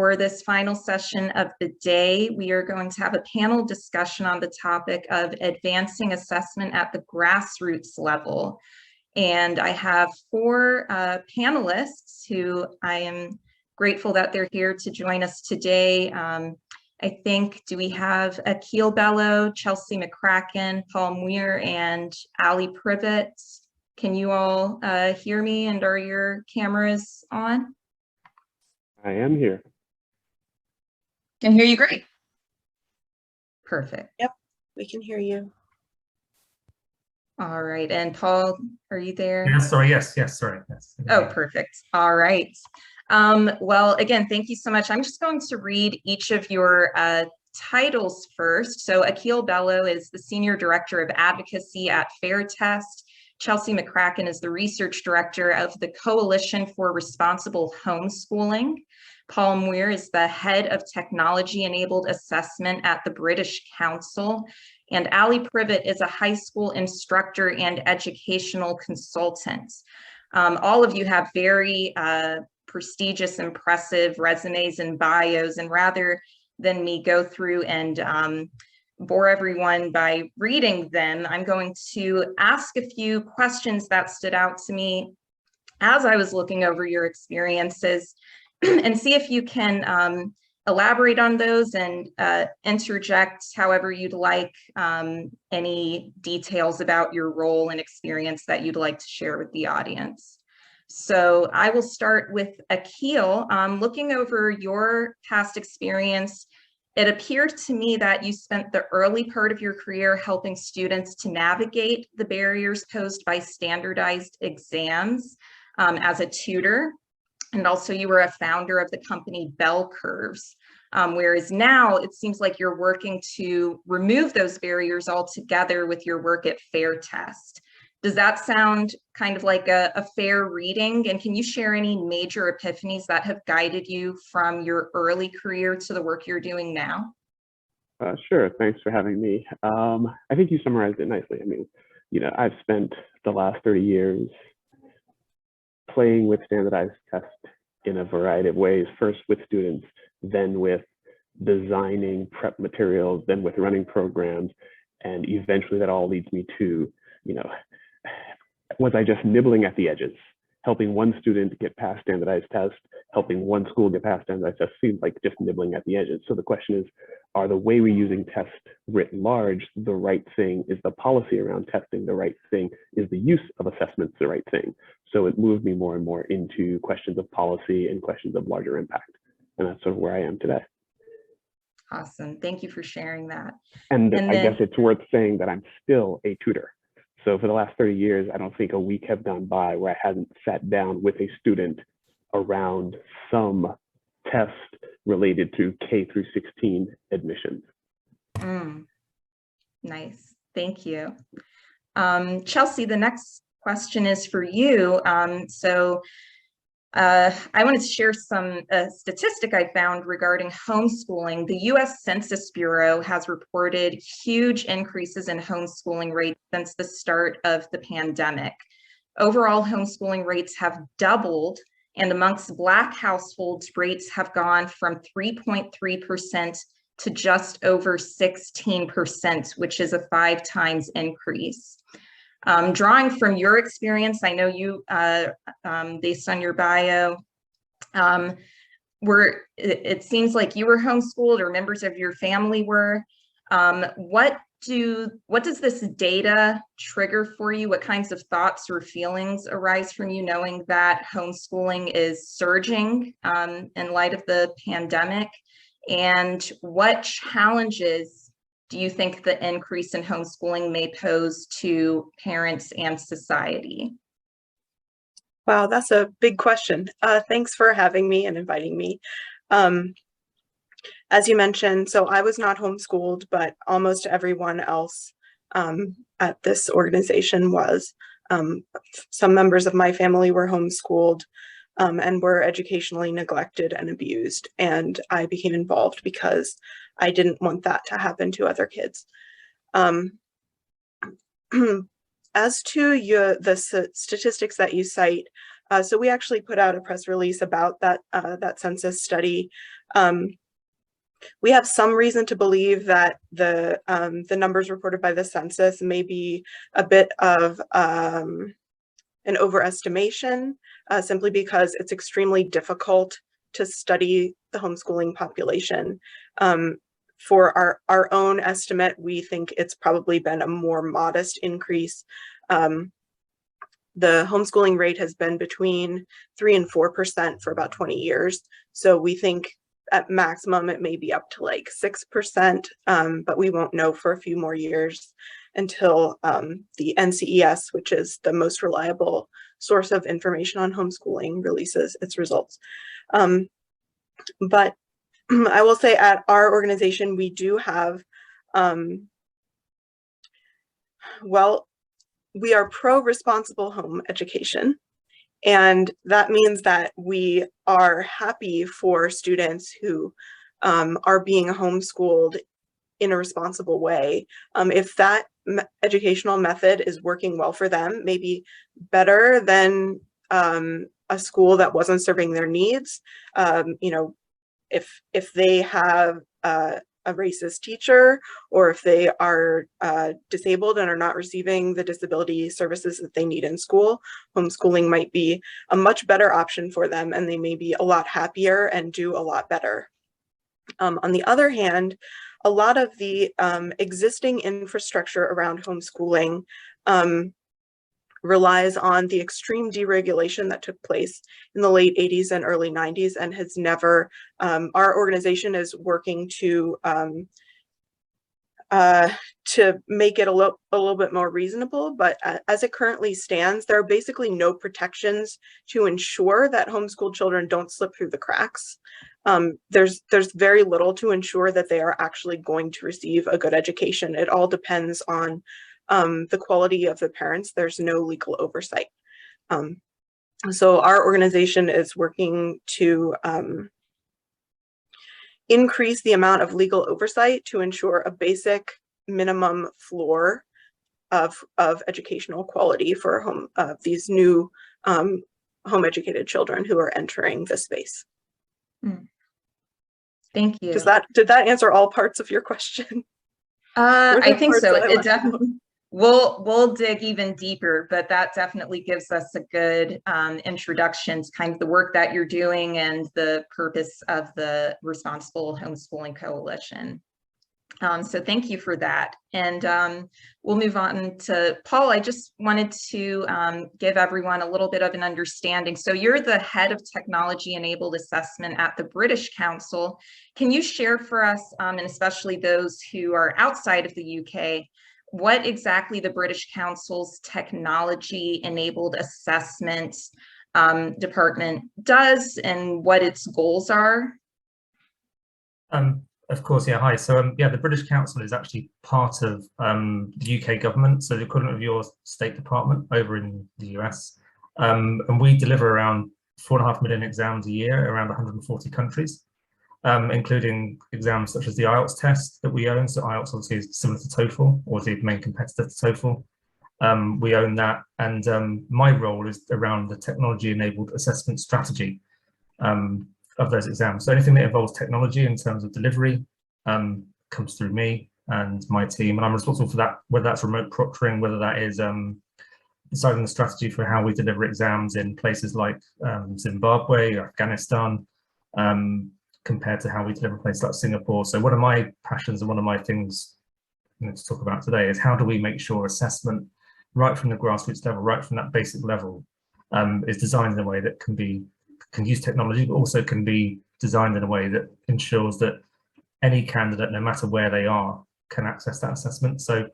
For this final session of the day, we are going to have a panel discussion on the topic of advancing assessment at the grassroots level. And I have four panelists who I am grateful that they're here to join us today. I think, do we have Akil Bello, Chelsea McCracken, Paul Muir, and Ali Privet? Can you all hear me, and are your cameras on? I am here. Can hear you great. Perfect. Yep, we can hear you. All right, and Paul, are you there? Yeah, sorry, yes, sorry. Yes. Oh, perfect. All right. Well, again, thank you so much. I'm just going to read each of your titles first. So Akil Bello is the Senior Director of Advocacy at Fair Test. Chelsea McCracken is the Research Director of the Coalition for Responsible Homeschooling. Paul Muir is the Head of Technology-Enabled Assessment at the British Council. And Ali Privet is a high school instructor and educational consultant. All of you have very prestigious, impressive resumes and bios, and rather than me go through and bore everyone by reading them, I'm going to ask a few questions that stood out to me as I was looking over your experiences and see if you can elaborate on those and interject however you'd like, any details about your role and experience that you'd like to share with the audience. So I will start with Akil. Looking over your past experience, it appeared to me that you spent the early part of your career helping students to navigate the barriers posed by standardized exams as a tutor. And also you were a founder of the company Bell Curves, whereas now it seems like you're working to remove those barriers altogether with your work at Fair Test. Does that sound kind of like a fair reading? And can you share any major epiphanies that have guided you from your early career to the work you're doing now? Sure, thanks for having me. I think you summarized it nicely. I mean, I've spent the last 30 years playing with standardized tests in a variety of ways, first with students, then with designing prep materials, then with running programs, and eventually that all leads me to, was I just nibbling at the edges, helping one student get past standardized tests, helping one school get past standardized tests seems like just nibbling at the edges. So the question is, are the way we're using tests writ large the right thing? Is the policy around testing the right thing? Is the use of assessments the right thing? So it moved me more and more into questions of policy and questions of larger impact. And that's sort of where I am today. Awesome. Thank you for sharing that. And I guess it's worth saying that I'm still a tutor. So for the last 30 years, I don't think a week have gone by where I hadn't sat down with a student around some test related to K through 16 admissions. Nice, thank you. Chelsea, the next question is for you. I wanted to share some statistic I found regarding homeschooling. The US Census Bureau has reported huge increases in homeschooling rates since the start of the pandemic. Overall, homeschooling rates have doubled, and amongst Black households, rates have gone from 3.3% to just over 16%, which is a 5 times increase. Drawing from your experience, I know you, based on your bio, it seems like you were homeschooled or members of your family were. What does this data trigger for you? What kinds of thoughts or feelings arise from you knowing that homeschooling is surging in light of the pandemic? And what challenges do you think the increase in homeschooling may pose to parents and society? Wow, that's a big question. Thanks for having me and inviting me. As you mentioned, so I was not homeschooled, but almost everyone else at this organization was. Some members of my family were homeschooled and were educationally neglected and abused. And I became involved because I didn't want that to happen to other kids. As to the statistics that you cite, So we actually put out a press release about that, that census study. We have some reason to believe that the numbers reported by the census may be a bit of an overestimation, simply because it's extremely difficult to study the homeschooling population. For our own estimate, we think it's probably been a more modest increase. The homeschooling rate has been between 3% and 4% for about 20 years. So we think at maximum it may be up to like 6%, but we won't know for a few more years until the NCES, which is the most reliable source of information on homeschooling, releases its results. But I will say at our organization, we do have, well, we are pro-responsible home education. And that means that we are happy for students who are being homeschooled in a responsible way. If that educational method is working well for them, maybe better than a school that wasn't serving their needs, you know, if they have a racist teacher, or if they are disabled and are not receiving the disability services that they need in school, homeschooling might be a much better option for them, and they may be a lot happier and do a lot better. On the other hand, a lot of the existing infrastructure around homeschooling relies on the extreme deregulation that took place in the late 80s and early 90s, and has never, our organization is working to make it a little bit more reasonable, but as it currently stands, there are basically no protections to ensure that homeschooled children don't slip through the cracks. There's very little to ensure that they are actually going to receive a good education. It all depends on the quality of the parents. There's no legal oversight. So our organization is working to increase the amount of legal oversight to ensure a basic minimum floor of educational quality for these new home educated children who are entering the space. Thank you. Did that answer all parts of your question? I think so. It definitely. We'll dig even deeper, but that definitely gives us a good introduction to kind of the work that you're doing and the purpose of the Responsible Homeschooling Coalition. So thank you for that. And we'll move on to Paul. I just wanted to give everyone a little bit of an understanding. So you're the head of technology enabled assessment at the British Council. Can you share for us, and especially those who are outside of the UK, what exactly the British Council's technology enabled assessment department does and what its goals are? Of course, yeah, hi. So yeah, the British Council is actually part of the UK government, so the equivalent of your State Department over in the US. And we deliver around 4.5 million exams a year around 140 countries, including exams such as the IELTS test that we own. So IELTS obviously is similar to TOEFL, or the main competitor to TOEFL. We own that, and my role is around the technology-enabled assessment strategy of those exams. So anything that involves technology in terms of delivery comes through me and my team, and I'm responsible for that, whether that's remote proctoring, whether that is deciding the strategy for how we deliver exams in places like Zimbabwe or Afghanistan, compared to how we deliver places like Singapore. So one of my passions and one of my things to talk about today is how do we make sure assessment, right from the grassroots level, right from that basic level, is designed in a way that can use technology, but also can be designed in a way that ensures that any candidate, no matter where they are, can access that assessment. So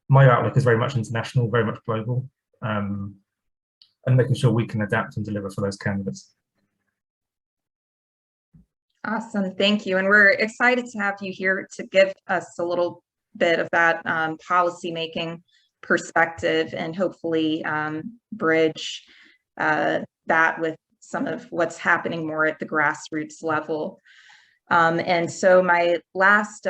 my outlook is very much international, very much global, and making sure we can adapt and deliver for those candidates. Awesome, thank you. And we're excited to have you here to give us a little bit of that policy-making perspective and hopefully bridge that with some of what's happening more at the grassroots level. And so my last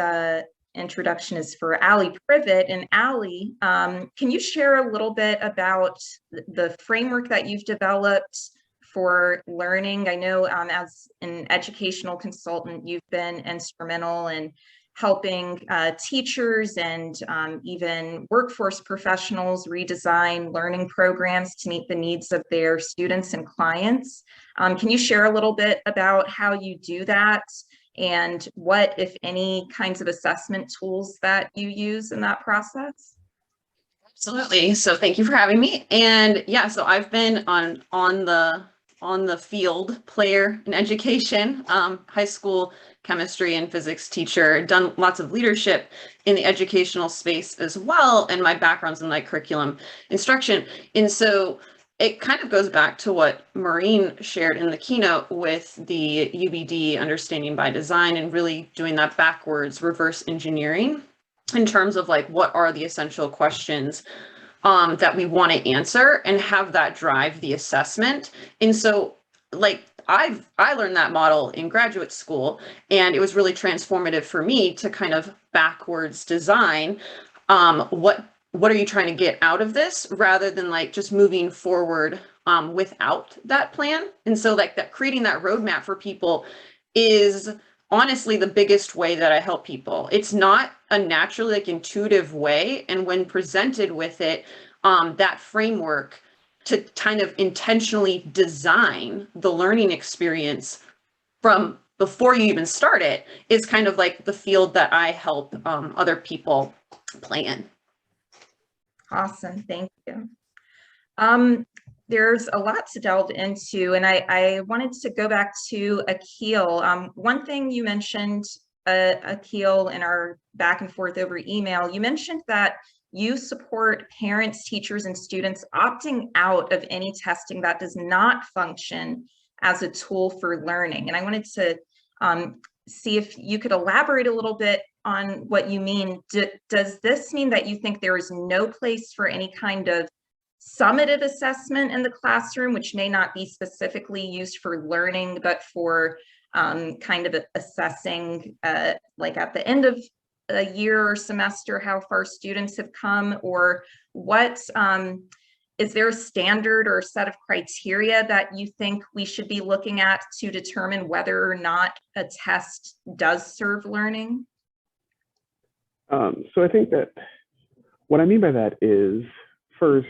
introduction is for Allie Privet. And Allie, can you share a little bit about the framework that you've developed for learning. I know as an educational consultant, you've been instrumental in helping teachers and even workforce professionals redesign learning programs to meet the needs of their students and clients. Can you share a little bit about how you do that and what, if any, kinds of assessment tools that you use in that process? Absolutely. So thank you for having me. And yeah, so I've been on the field player in education, high school chemistry and physics teacher, done lots of leadership in the educational space as well. And my background's in like curriculum instruction. And so it kind of goes back to what Maureen shared in the keynote with the UBD understanding by design and really doing that backwards reverse engineering in terms of like, what are the essential questions that we want to answer and have that drive the assessment. And so like I learned that model in graduate school, and it was really transformative for me to kind of backwards design what are you trying to get out of this rather than like just moving forward without that plan. And so like that creating that roadmap for people is honestly the biggest way that I help people. It's not a naturally like intuitive way. And when presented with it, that framework to kind of intentionally design the learning experience from before you even start it is kind of like the field that I help other people play in. Awesome, thank you. There's a lot to delve into, and I wanted to go back to Akil. One thing you mentioned, Akil, in our back and forth over email, you mentioned that you support parents, teachers, and students opting out of any testing that does not function as a tool for learning. And I wanted to see if you could elaborate a little bit on what you mean. Does this mean that you think there is no place for any kind of summative assessment in the classroom, which may not be specifically used for learning, but for kind of assessing like at the end of a year or semester how far students have come? Or what is there a standard or a set of criteria that you think we should be looking at to determine whether or not a test does serve learning? So I think that what I mean by that is, first,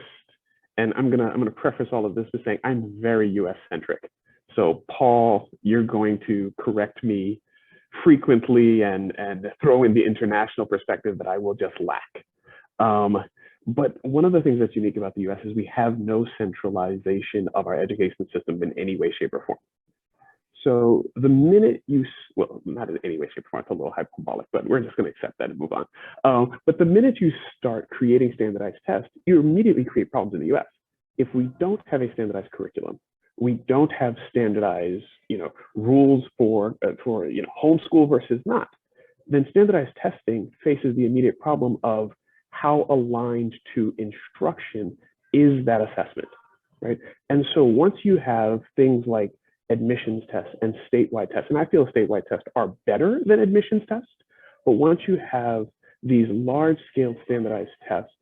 and I'm gonna preface all of this by saying I'm very US centric. So Paul, you're going to correct me frequently and throw in the international perspective that I will just lack. But one of the things that's unique about the US is we have no centralization of our education system in any way, shape, or form. So the minute you, well, not in any way, shape, or form, it's a little hyperbolic, but we're just going to accept that and move on. But the minute you start creating standardized tests, you immediately create problems in the US. If we don't have a standardized curriculum, we don't have standardized, rules for homeschool versus not, then standardized testing faces the immediate problem of how aligned to instruction is that assessment, right? And so once you have things like admissions tests and statewide tests, and I feel statewide tests are better than admissions tests, but once you have these large-scale standardized tests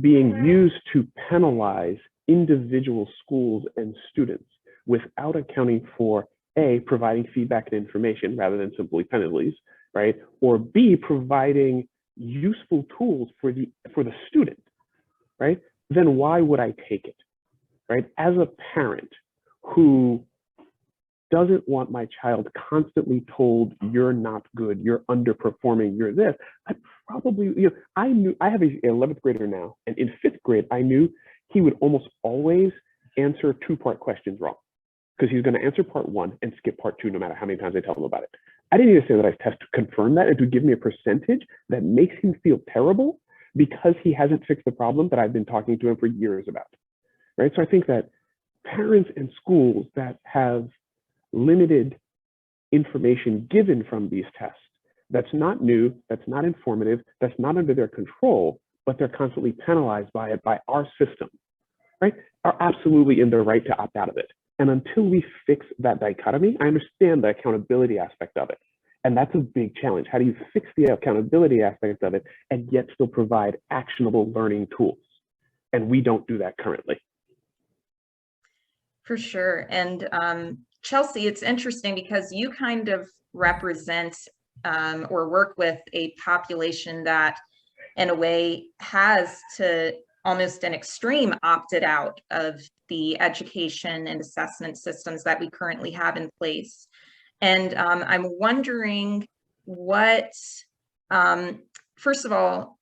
being used to penalize individual schools and students without accounting for A, providing feedback and information rather than simply penalties, right? Or B, providing useful tools for the student, right? Then why would I take it, right? As a parent who doesn't want my child constantly told you're not good, you're underperforming, you're this, I probably, I have an 11th grader now, and in 5th grade, I knew he would almost always answer 2-part questions wrong, because he's going to answer part 1 and skip part 2 no matter how many times I tell him about it. I didn't need a standardized test to confirm that and to give me a percentage that makes him feel terrible because he hasn't fixed the problem that I've been talking to him for years about, right? So I think that parents and schools that have limited information given from these tests, that's not new, that's not informative, that's not under their control, but they're constantly penalized by it, by our system, right, are absolutely in their right to opt out of it. And until we fix that dichotomy, I understand the accountability aspect of it. And that's a big challenge. How do you fix the accountability aspect of it and yet still provide actionable learning tools? And we don't do that currently. For sure. And Chelsea, it's interesting because you kind of represent or work with a population that in a way has to almost an extreme opted out of the education and assessment systems that we currently have in place. And I'm wondering what, first of all,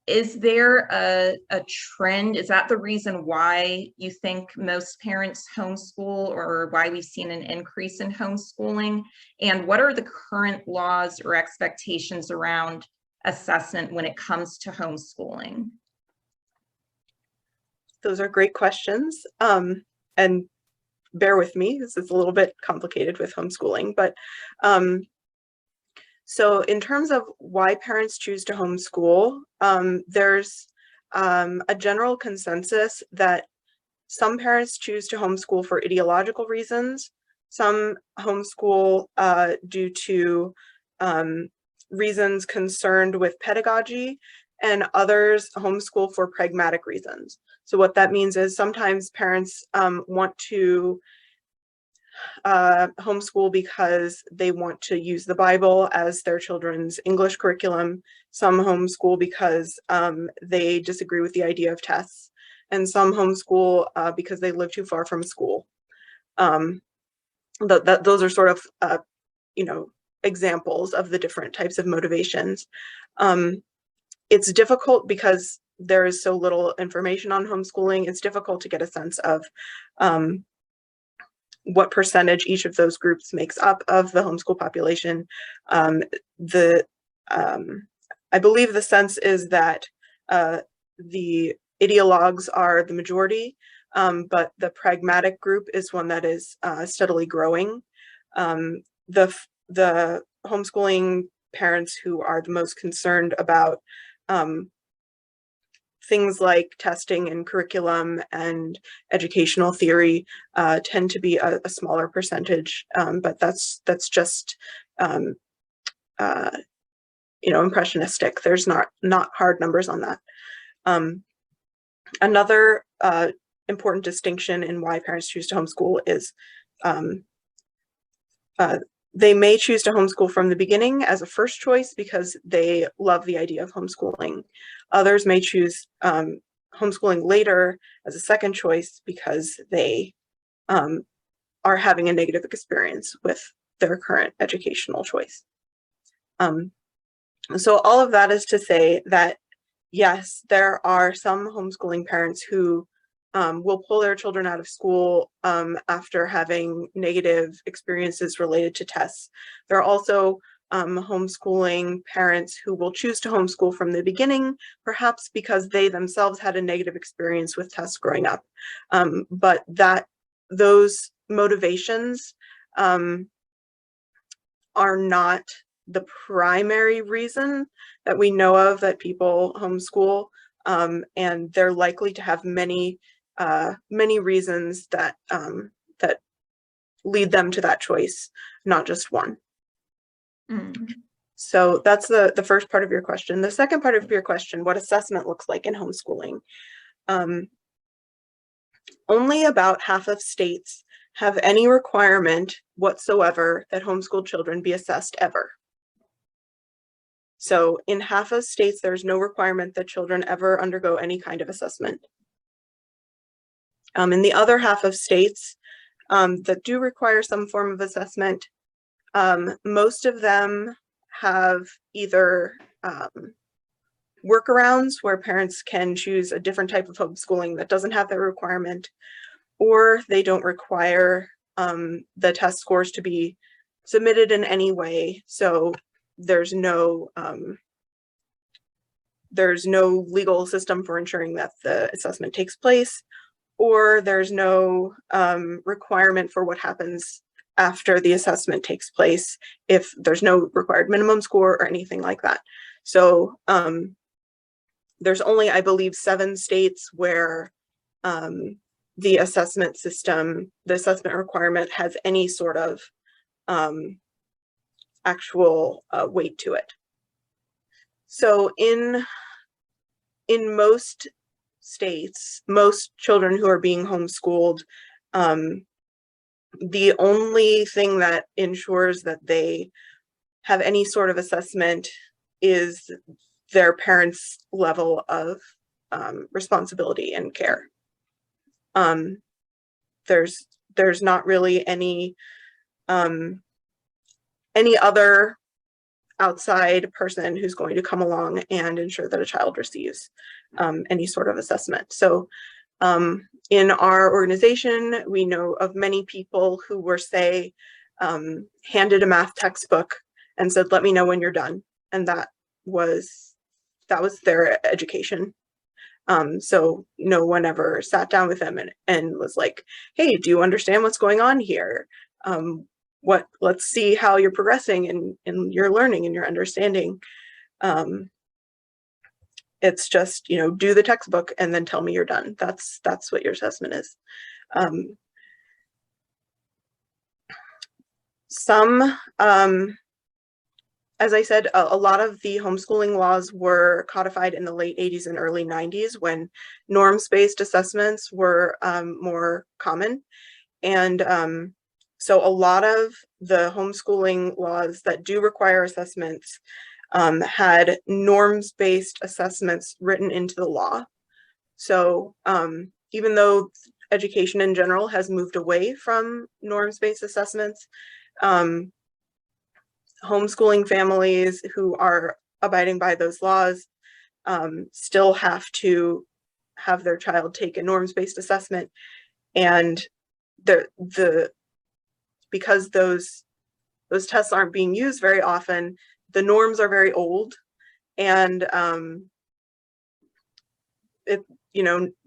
is there a trend? Is that the reason why you think most parents homeschool, or why we've seen an increase in homeschooling? And what are the current laws or expectations around assessment when it comes to homeschooling? Those are great questions. And bear with me, this is a little bit complicated with homeschooling, but so in terms of why parents choose to homeschool, there's a general consensus that some parents choose to homeschool for ideological reasons. Some homeschool due to reasons concerned with pedagogy, and others homeschool for pragmatic reasons. So what that means is sometimes parents want to homeschool because they want to use the Bible as their children's English curriculum. Some homeschool because they disagree with the idea of tests, and some homeschool because they live too far from school. Those are sort of, examples of the different types of motivations. It's difficult because there is so little information on homeschooling. It's difficult to get a sense of what percentage each of those groups makes up of the homeschool population. I believe the sense is that the ideologues are the majority, but the pragmatic group is one that is steadily growing. The homeschooling parents who are the most concerned about things like testing and curriculum and educational theory tend to be a smaller percentage, but that's just impressionistic. There's not hard numbers on that. Another important distinction in why parents choose to homeschool is they may choose to homeschool from the beginning as a first choice because they love the idea of homeschooling. Others may choose homeschooling later as a second choice because they are having a negative experience with their current educational choice. So all of that is to say that, yes, there are some homeschooling parents who will pull their children out of school after having negative experiences related to tests. There are also homeschooling parents who will choose to homeschool from the beginning, perhaps because they themselves had a negative experience with tests growing up. But those motivations are not the primary reason that we know of that people homeschool, and they're likely to have many reasons that lead them to that choice, not just one. So that's the first part of your question. The second part of your question, what assessment looks like in homeschooling. Only about half of states have any requirement whatsoever that homeschooled children be assessed ever. So in half of states, there's no requirement that children ever undergo any kind of assessment. In the other half of states that do require some form of assessment, most of them have either workarounds where parents can choose a different type of homeschooling that doesn't have that requirement, or they don't require the test scores to be submitted in any way. So there's no legal system for ensuring that the assessment takes place, or there's no requirement for what happens after the assessment takes place if there's no required minimum score or anything like that. So there's only, I believe, 7 states where the assessment system, the assessment requirement has any sort of actual weight to it. So in most states, most children who are being homeschooled The only thing that ensures that they have any sort of assessment is their parents' level of responsibility and care. There's not really any other outside person who's going to come along and ensure that a child receives any sort of assessment. So in our organization, we know of many people who were, say, handed a math textbook and said, "Let me know when you're done," and that was their education. So no one ever sat down with them and was like, "Hey, do you understand what's going on here? Let's see how you're progressing in your learning and your understanding." It's just, do the textbook and then tell me you're done. That's what your assessment is. As I said, a lot of the homeschooling laws were codified in the late 80s and early 90s when norms-based assessments were more common. And so a lot of the homeschooling laws that do require assessments had norms-based assessments written into the law. So even though education in general has moved away from norms-based assessments, homeschooling families who are abiding by those laws still have to have their child take a norms-based assessment. And because those tests aren't being used very often, the norms are very old, and it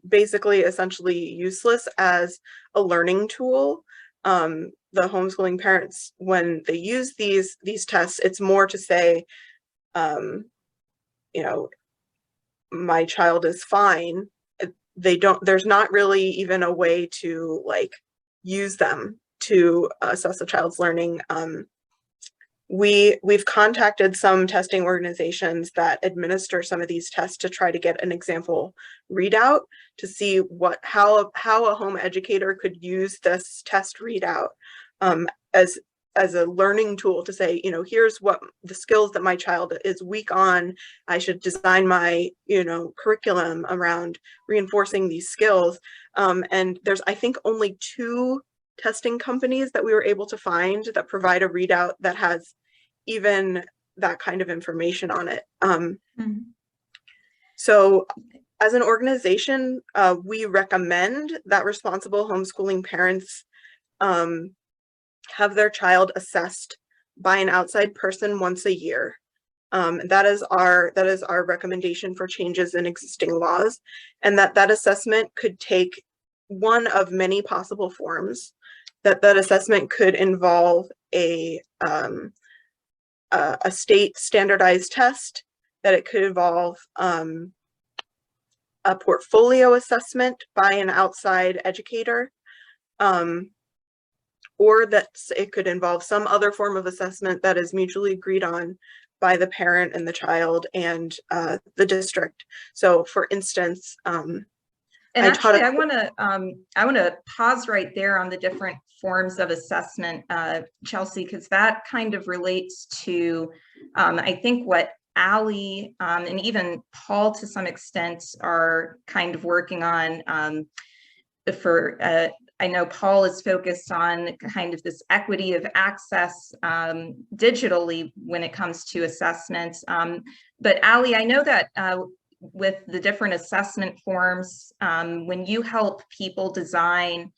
basically essentially useless as a learning tool. The homeschooling parents, when they use these tests, it's more to say, my child is fine. There's not really even a way to use them to assess a child's learning. We've contacted some testing organizations that administer some of these tests to try to get an example readout to see how a home educator could use this test readout as a learning tool to say, here's what the skills that my child is weak on. I should design my curriculum around reinforcing these skills. And there's, I think, only 2 testing companies that we were able to find that provide a readout that has even that kind of information on it. So as an organization, we recommend that responsible homeschooling parents have their child assessed by an outside person once a year. That is our recommendation for changes in existing laws, and that assessment could take one of many possible forms. That assessment could involve a state standardized test, that it could involve a portfolio assessment by an outside educator, or that it could involve some other form of assessment that is mutually agreed on by the parent and the child and the district. So for instance, and actually, I want to pause right there on the different forms of assessment, Chelsea, because that kind of relates to, I think, what Allie and even Paul to some extent are kind of working on. I know Paul is focused on kind of this equity of access digitally when it comes to assessment. But Allie, I know that with the different assessment forms, when you help people design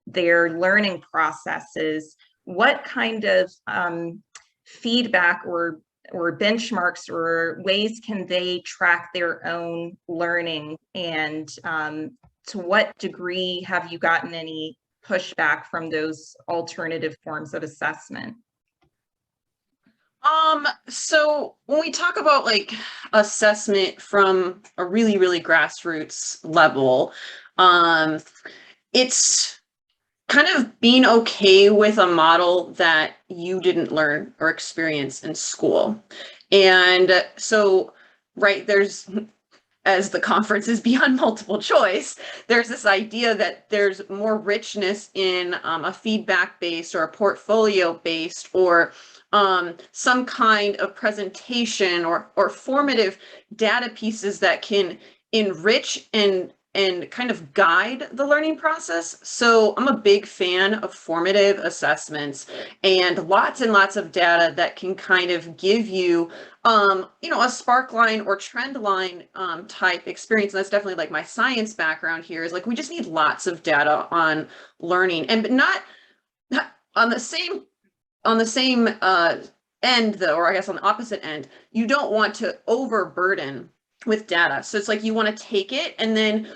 their learning processes, what kind of feedback or benchmarks or ways can they track their own learning, and to what degree have you gotten any pushback from those alternative forms of assessment? So when we talk about assessment from a really, really grassroots level, it's kind of being okay with a model that you didn't learn or experience in school. And so, right, there's, as the conference is beyond multiple choice, there's this idea that there's more richness in a feedback-based or a portfolio-based or some kind of presentation or formative data pieces that can enrich and kind of guide the learning process. So I'm a big fan of formative assessments and lots of data that can kind of give you, you know, a spark line or trend line type experience. And that's definitely like my science background here is like, we just need lots of data on learning, and not on the same end though, or I guess on the opposite end, you don't want to overburden with data. So it's like you want to take it and then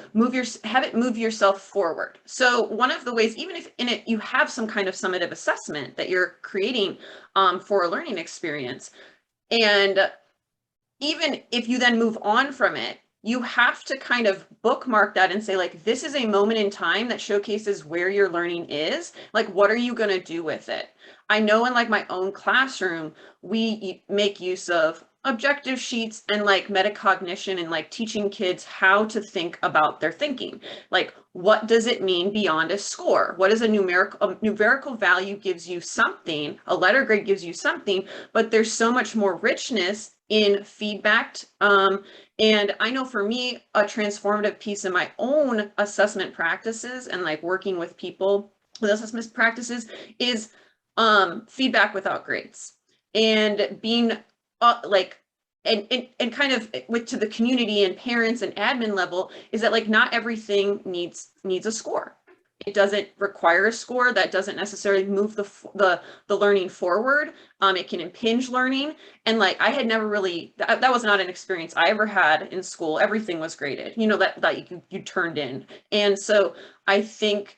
have it move yourself forward. So one of the ways, even if in it you have some kind of summative assessment that you're creating for a learning experience, and even if you then move on from it, you have to kind of bookmark that and say, like, this is a moment in time that showcases where your learning is. Like, what are you going to do with it? I know in like my own classroom, we make use of objective sheets and like metacognition and like teaching kids how to think about their thinking. Like, what does it mean beyond a score? What is a numerical value gives you something, a letter grade gives you something, but there's so much more richness in feedback. And I know for me, a transformative piece in my own assessment practices and like working with people with assessment practices is feedback without grades, and being like, and kind of with to the community and parents and admin level is that like not everything needs a score. It doesn't require a score. That doesn't necessarily move the learning forward. It can impinge learning. And like I had never really, that was not an experience I ever had in school. Everything was graded, you know, that you turned in. And so I think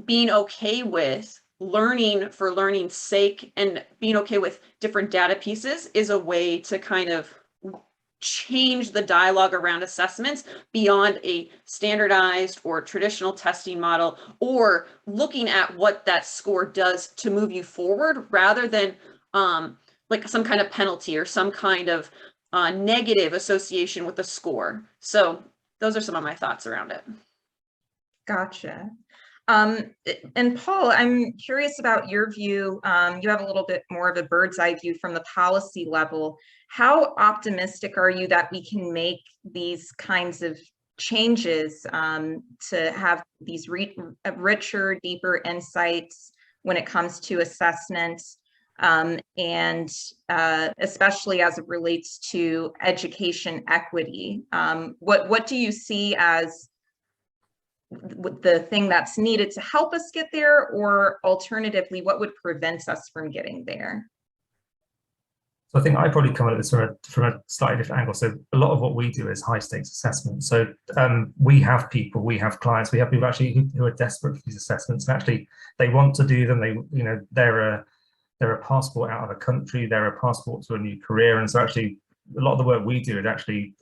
being okay with learning for learning's sake and being okay with different data pieces is a way to kind of change the dialogue around assessments beyond a standardized or traditional testing model, or looking at what that score does to move you forward rather than like some kind of penalty or some kind of negative association with the score. So those are some of my thoughts around it. Gotcha. And Paul, I'm curious about your view. You have a little bit more of a bird's eye view from the policy level. How optimistic are you that we can make these kinds of changes to have these richer, deeper insights when it comes to assessment, and especially as it relates to education equity? What do you see as the thing that's needed to help us get there, or alternatively, what would prevent us from getting there? So I think I probably come at this from a slightly different angle. So a lot of what we do is high stakes assessment. So we have people, we have clients, we have people actually who are desperate for these assessments, and actually they want to do them. They, you know, they're a passport out of a country, they're a passport to a new career, and so actually a lot of the work we do is actually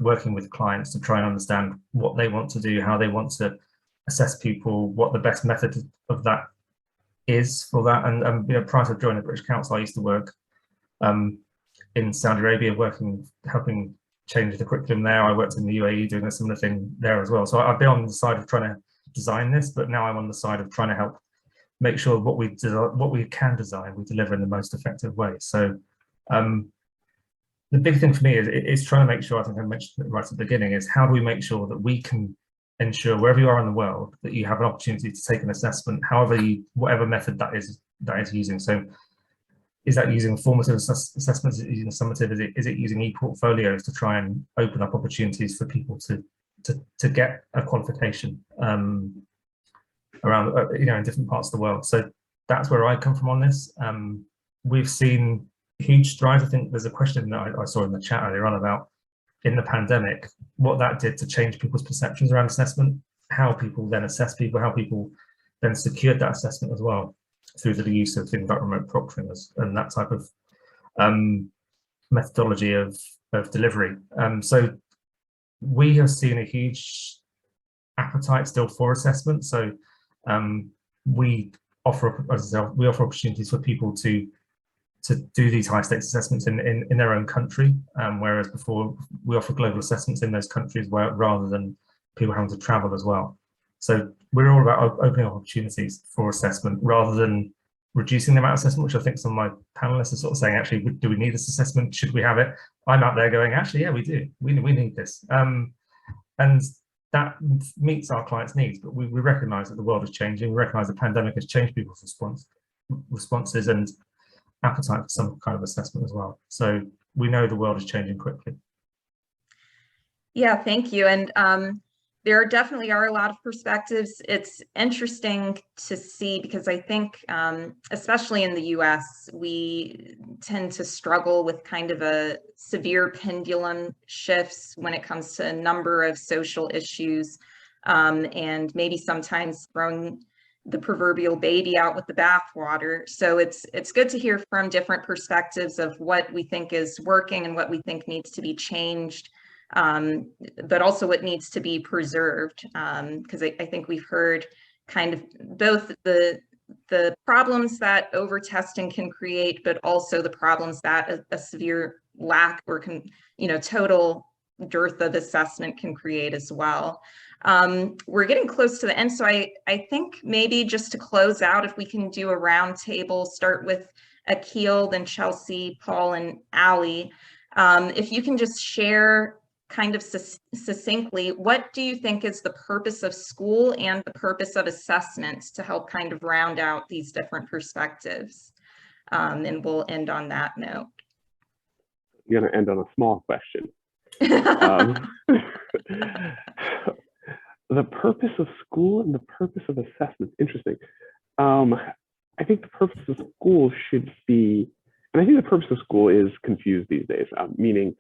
working with clients to try and understand what they want to do, how they want to assess people, what the best method of that is for that. And you know, prior to joining the British Council, I used to work in Saudi Arabia, helping change the curriculum there. I worked in the UAE doing a similar thing there as well. So I've been on the side of trying to design this, but now I'm on the side of trying to help make sure what we can design, we deliver in the most effective way. So the big thing for me is trying to make sure, I think I mentioned it right at the beginning, is how do we make sure that we can ensure wherever you are in the world that you have an opportunity to take an assessment, whatever method that is using. So is that using formative assessments? Is it using summative? Is it using e-portfolios to try and open up opportunities for people to get a qualification around, you know, in different parts of the world? So that's where I come from on this. We've seen huge strides. I think there's a question that I saw in the chat earlier on about, in the pandemic, what that did to change people's perceptions around assessment, how people then assess people, how people then secured that assessment as well through the use of things like remote proctoring and that type of methodology of delivery. So we have seen a huge appetite still for assessment. So we offer opportunities for people to to do these high stakes assessments in their own country, whereas before we offer global assessments in those countries rather than people having to travel as well. So we're all about opening up opportunities for assessment rather than reducing the amount of assessment, which I think some of my panelists are sort of saying, actually, do we need this assessment? Should we have it? I'm out there going, actually, yeah, we do. We need this. And that meets our clients' needs, but we recognize that the world is changing. We recognize the pandemic has changed people's responses and appetite for some kind of assessment as well. So we know the world is changing quickly. Yeah, thank you. And there definitely are a lot of perspectives. It's interesting to see because I think, especially in the US, we tend to struggle with kind of a severe pendulum shifts when it comes to a number of social issues, and maybe sometimes throwing the proverbial baby out with the bathwater. So it's good to hear from different perspectives of what we think is working and what we think needs to be changed. But also what needs to be preserved, because I think we've heard kind of both the problems that over-testing can create, but also the problems that a severe lack or total dearth of assessment can create as well. We're getting close to the end, so I think maybe just to close out, if we can do a round table, start with Akil, then Chelsea, Paul, and Ali. If you can just share kind of succinctly, what do you think is the purpose of school and the purpose of assessment to help kind of round out these different perspectives? And we'll end on that note. You're going to end on a small question. The purpose of school and the purpose of assessment, interesting. I think the purpose of school should be, and I think the purpose of school is confused these days, meaning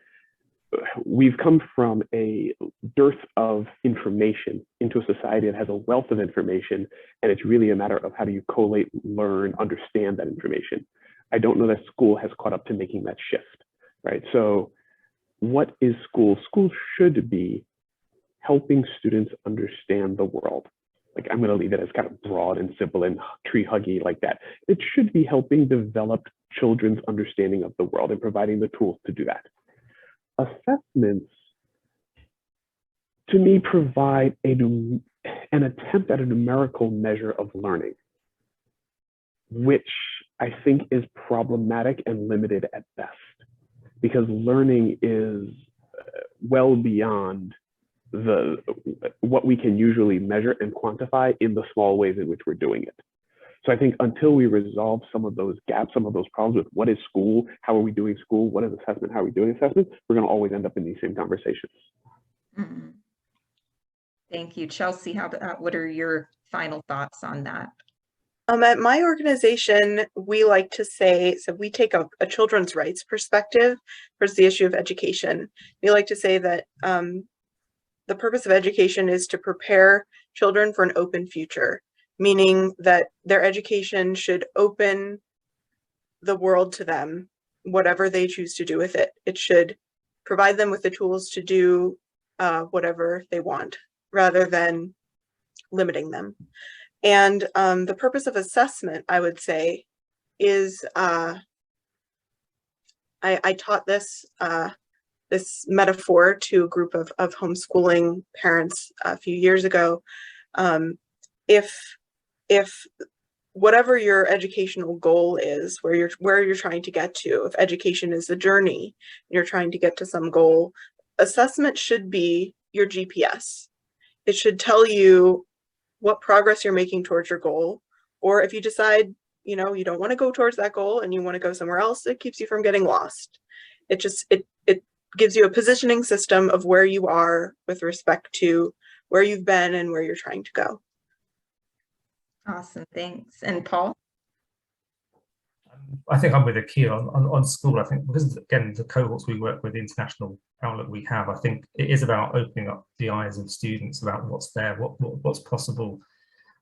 we've come from a dearth of information into a society that has a wealth of information, and it's really a matter of how do you collate, learn, understand that information. I don't know that school has caught up to making that shift, right? So what is school? School should be helping students understand the world. Like, I'm going to leave it as kind of broad and simple and tree huggy like that. It should be helping develop children's understanding of the world and providing the tools to do that. Assessments, to me, provide an attempt at a numerical measure of learning, which I think is problematic and limited at best, because learning is well beyond what we can usually measure and quantify in the small ways in which we're doing it. So I think until we resolve some of those gaps, some of those problems with what is school, how are we doing school, what is assessment, how are we doing assessment, we're going to always end up in these same conversations. Mm-hmm. Thank you. Chelsea, what are your final thoughts on that? At my organization, we like to say, so we take a children's rights perspective towards the issue of education. We like to say that the purpose of education is to prepare children for an open future, meaning that their education should open the world to them, whatever they choose to do with it. It should provide them with the tools to do whatever they want, rather than limiting them. And the purpose of assessment, I would say, is I taught this metaphor to a group of homeschooling parents a few years ago. If whatever your educational goal is, where you're trying to get to, if education is a journey, and you're trying to get to some goal, assessment should be your GPS. It should tell you what progress you're making towards your goal, or if you decide, you don't want to go towards that goal and you want to go somewhere else, it keeps you from getting lost. It gives you a positioning system of where you are with respect to where you've been and where you're trying to go. Awesome, thanks. And Paul? I think I'm with Akil on school. I think because, again, the cohorts we work with, the international outlook we have, I think it is about opening up the eyes of students about what's there, what's possible,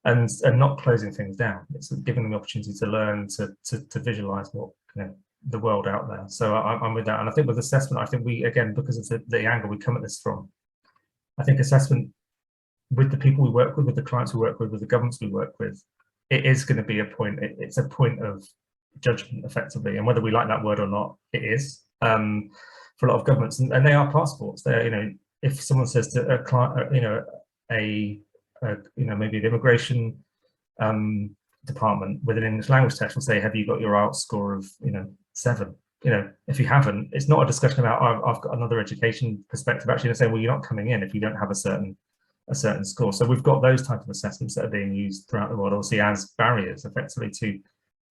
and not closing things down. It's giving them the opportunity to learn, to visualize what the world out there. So I'm with that. And I think with assessment, I think we, again, because of the angle we come at this from, I think assessment with the people we work with the clients we work with the governments we work with, it is going to be a point. It's a point of judgment effectively, and whether we like that word or not, it is for a lot of governments, and they are passports. They're, you know, if someone says to a client, you know, maybe the immigration department with an English language test will say, have you got your IELTS score of 7? You know, if you haven't, it's not a discussion about, I've got another education perspective. Actually, they're saying, well, you're not coming in if you don't have a certain score. So we've got those type of assessments that are being used throughout the world, obviously, as barriers effectively to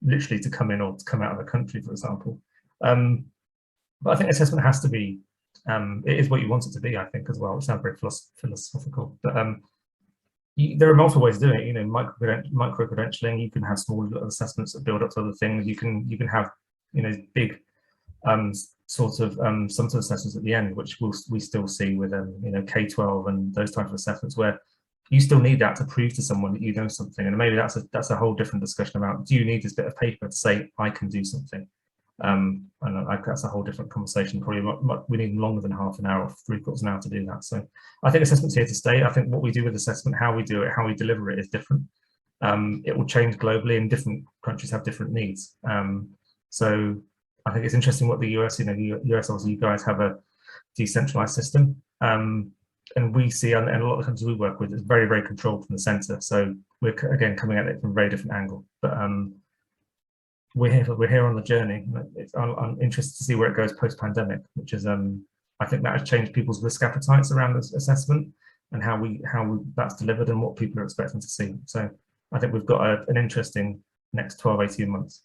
literally to come in or to come out of the country, for example. But I think assessment has to be, it is what you want it to be, I think, as well. It sounds very philosophical, but there are multiple ways of doing it. You know, micro credentialing. You can have small little assessments that build up to other things. You can have, you know, big summative assessments at the end, which we still see with you know, K-12 and those types of assessments, where you still need that to prove to someone that you know something. And maybe that's a whole different discussion about, do you need this bit of paper to say I can do something? And that's a whole different conversation. Probably we need longer than half an hour or 3/4 an hour to do that. So I think assessment's here to stay. I think what we do with assessment, how we do it, how we deliver it is different. It will change globally, and different countries have different needs. So I think it's interesting what the US, you know, US, obviously you guys have a decentralized system, and we see, and a lot of the countries we work with, is very, very controlled from the center. So we're again coming at it from a very different angle. But we're here on the journey. I'm interested to see where it goes post-pandemic, which is I think that has changed people's risk appetites around this assessment and how that's delivered and what people are expecting to see. So I think we've got an interesting next 12-18 months.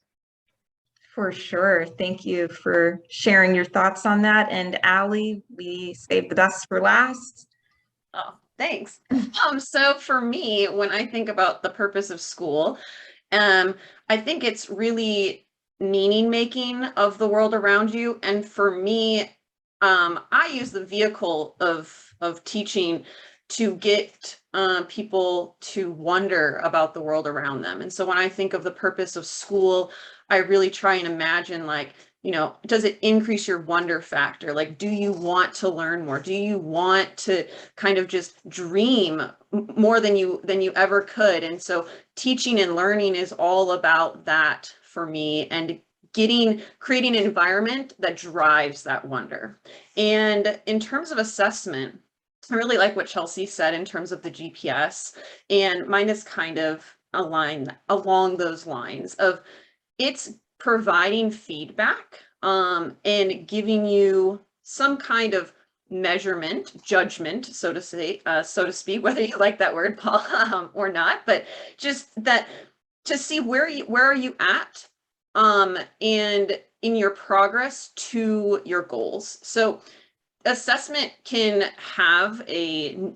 For sure. Thank you for sharing your thoughts on that. And Allie, we saved the best for last. Oh, thanks. So for me, when I think about the purpose of school, I think it's really meaning making of the world around you. And for me, I use the vehicle of teaching to get people to wonder about the world around them. And so when I think of the purpose of school, I really try and imagine, like, you know, does it increase your wonder factor? Like, do you want to learn more? Do you want to kind of just dream more than you ever could? And so teaching and learning is all about that for me, and creating an environment that drives that wonder. And in terms of assessment, I really like what Chelsea said in terms of the GPS, and mine is kind of along those lines of, it's providing feedback and giving you some kind of measurement, judgment, so to speak, whether you like that word, Paul, or not, but just that to see where are you at and in your progress to your goals. So assessment can have a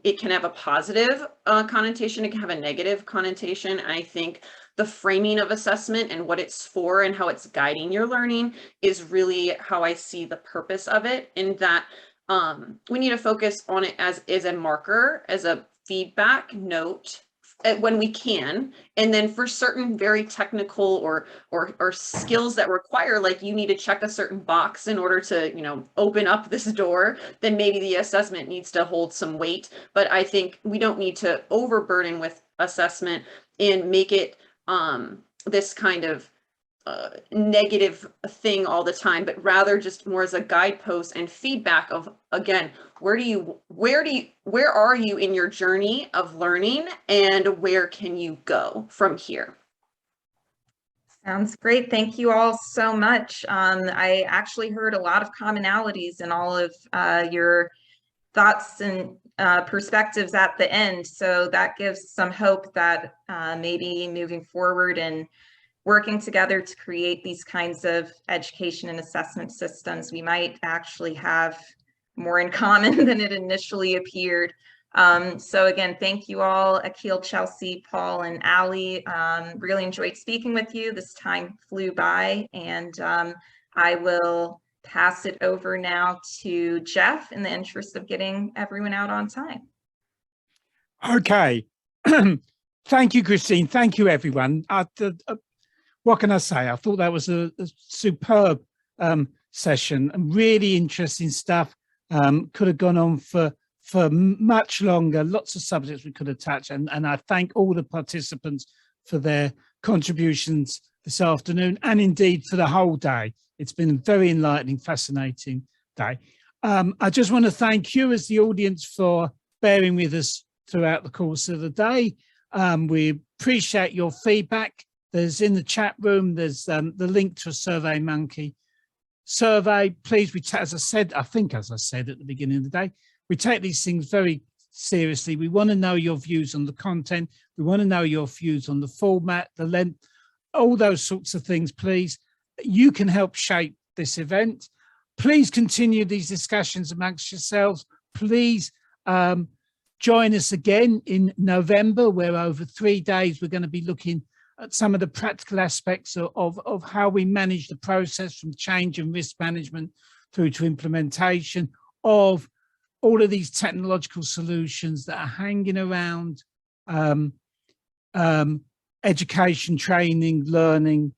positive connotation. It can have a negative connotation. I think the framing of assessment and what it's for and how it's guiding your learning is really how I see the purpose of it, in that we need to focus on it as a marker, as a feedback note when we can. And then for certain very technical or skills that require, like, you need to check a certain box in order to, you know, open up this door, then maybe the assessment needs to hold some weight. But I think we don't need to overburden with assessment and make it this kind of negative thing all the time, but rather just more as a guidepost and feedback of, again, where are you in your journey of learning, and where can you go from here? Sounds great. Thank you all so much. I actually heard a lot of commonalities in all of your thoughts and perspectives at the end. So that gives some hope that maybe moving forward and working together to create these kinds of education and assessment systems, we might actually have more in common than it initially appeared. So again, thank you all, Akil, Chelsea, Paul, and Allie. Really enjoyed speaking with you. This time flew by, and I will pass it over now to Jeff in the interest of getting everyone out on time. Okay. Thank you, Christine. Thank you, everyone. What can I say? I thought that was a superb session, and really interesting stuff. Could have gone on for much longer, lots of subjects we could attach, and I thank all the participants for their contributions this afternoon, and indeed for the whole day. It's been a very enlightening, fascinating day. I just want to thank you as the audience for bearing with us throughout the course of the day. We appreciate your feedback. There's in the chat room, there's the link to a SurveyMonkey survey. Please, as I said at the beginning of the day, we take these things very seriously. We want to know your views on the content. We want to know your views on the format, the length, all those sorts of things, please. You can help shape this event. Please continue these discussions amongst yourselves. Please join us again in November, where over 3 days we're going to be looking at some of the practical aspects of how we manage the process from change and risk management through to implementation of all of these technological solutions that are hanging around education, training, learning,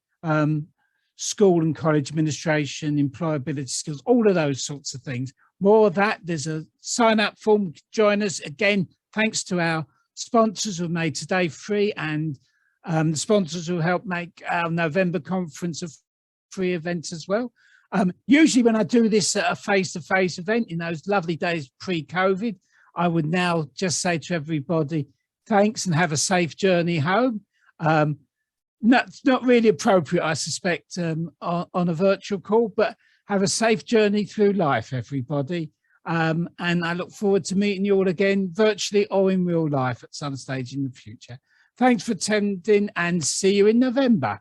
school and college administration, employability skills, all of those sorts of things. More of that, there's a sign up form. Join us again. Thanks to our sponsors who have made today free, and the sponsors who helped make our November conference a free event as well. Usually when I do this at a face-to-face event in those lovely days pre-COVID, I would now just say to everybody, thanks and have a safe journey home. It's not really appropriate, I suspect, on a virtual call, but have a safe journey through life, everybody. And I look forward to meeting you all again virtually or in real life at some stage in the future. Thanks for attending and see you in November.